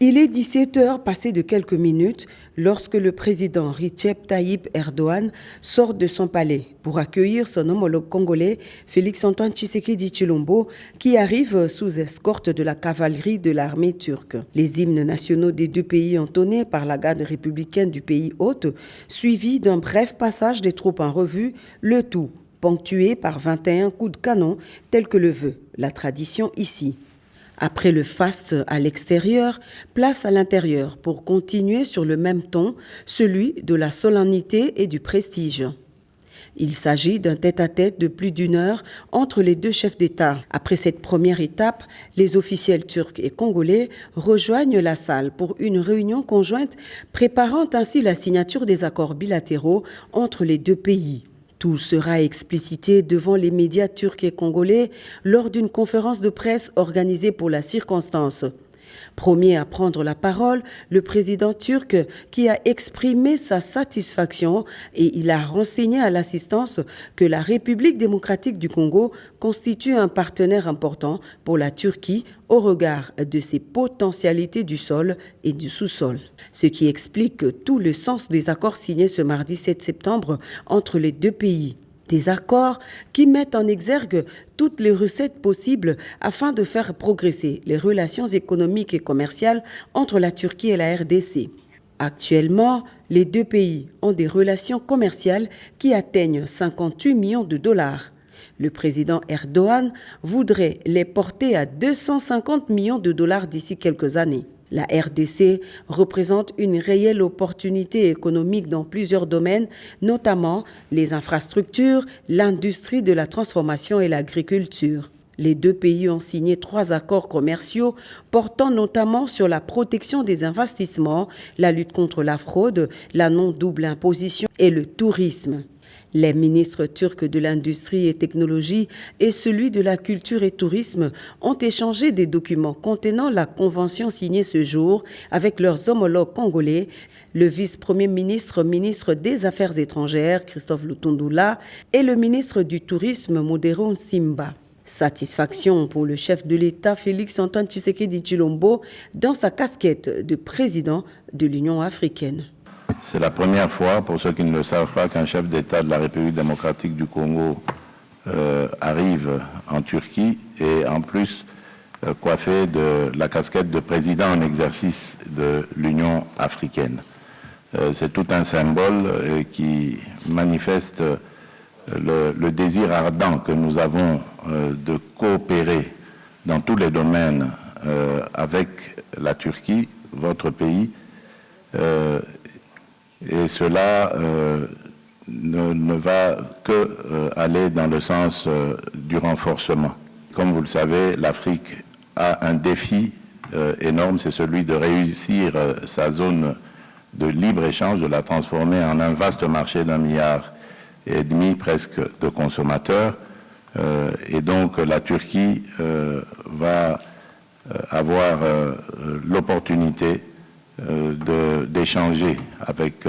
Il est 17 heures passées de quelques minutes lorsque le président Recep Tayyip Erdogan sort de son palais pour accueillir son homologue congolais Félix-Antoine Tshisekedi Tshilombo qui arrive sous escorte de la cavalerie de l'armée turque. Les hymnes nationaux des deux pays entonnés par la garde républicaine du pays hôte, suivis d'un bref passage des troupes en revue, le tout ponctué par 21 coups de canon tel que le veut la tradition ici. Après le faste à l'extérieur, place à l'intérieur pour continuer sur le même ton, celui de la solennité et du prestige. Il s'agit d'un tête-à-tête de plus d'une heure entre les deux chefs d'État. Après cette première étape, les officiels turcs et congolais rejoignent la salle pour une réunion conjointe préparant ainsi la signature des accords bilatéraux entre les deux pays. Tout sera explicité devant les médias turcs et congolais lors d'une conférence de presse organisée pour la circonstance. Premier à prendre la parole, le président turc qui a exprimé sa satisfaction et il a renseigné à l'assistance que la République démocratique du Congo constitue un partenaire important pour la Turquie au regard de ses potentialités du sol et du sous-sol. Ce qui explique tout le sens des accords signés ce mardi 7 septembre entre les deux pays. Des accords qui mettent en exergue toutes les recettes possibles afin de faire progresser les relations économiques et commerciales entre la Turquie et la RDC. Actuellement, les deux pays ont des relations commerciales qui atteignent 58 millions de dollars. Le président Erdogan voudrait les porter à 250 millions de dollars d'ici quelques années. La RDC représente une réelle opportunité économique dans plusieurs domaines, notamment les infrastructures, l'industrie de la transformation et l'agriculture. Les deux pays ont signé 3 accords commerciaux portant notamment sur la protection des investissements, la lutte contre la fraude, la non-double imposition et le tourisme. Les ministres turcs de l'industrie et technologie et celui de la culture et tourisme ont échangé des documents contenant la convention signée ce jour avec leurs homologues congolais, le vice-premier ministre, ministre des Affaires étrangères, Christophe Lutundula, et le ministre du Tourisme, Modero Simba. Satisfaction pour le chef de l'État Félix-Antoine Tshisekedi Tshilombo dans sa casquette de président de l'Union africaine. C'est la première fois, pour ceux qui ne le savent pas, qu'un chef d'État de la République démocratique du Congo arrive en Turquie et en plus coiffé de la casquette de président en exercice de l'Union africaine. C'est tout un symbole qui manifeste le désir ardent que nous avons de coopérer dans tous les domaines avec la Turquie, votre pays, et cela ne va que aller dans le sens du renforcement. Comme vous le savez, l'Afrique a un défi énorme, c'est celui de réussir sa zone de libre-échange, de la transformer en un vaste marché d'1,5 milliard presque de consommateurs. Et donc la Turquie va avoir l'opportunité d'échanger avec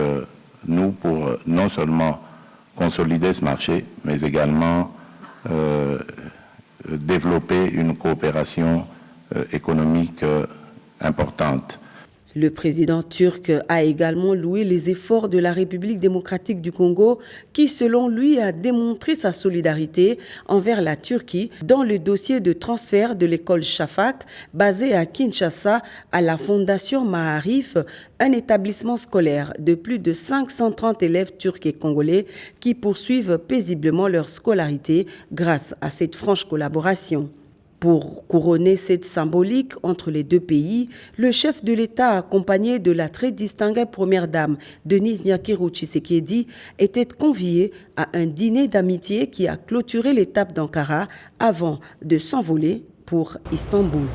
nous pour non seulement consolider ce marché, mais également développer une coopération économique importante. Le président turc a également loué les efforts de la République démocratique du Congo qui, selon lui, a démontré sa solidarité envers la Turquie dans le dossier de transfert de l'école Shafak basée à Kinshasa à la Fondation Maarif, un établissement scolaire de plus de 530 élèves turcs et congolais qui poursuivent paisiblement leur scolarité grâce à cette franche collaboration. Pour couronner cette symbolique entre les deux pays, le chef de l'État, accompagné de la très distinguée première dame Denise Nyakirou Tshisekedi, était convié à un dîner d'amitié qui a clôturé l'étape d'Ankara avant de s'envoler pour Istanbul.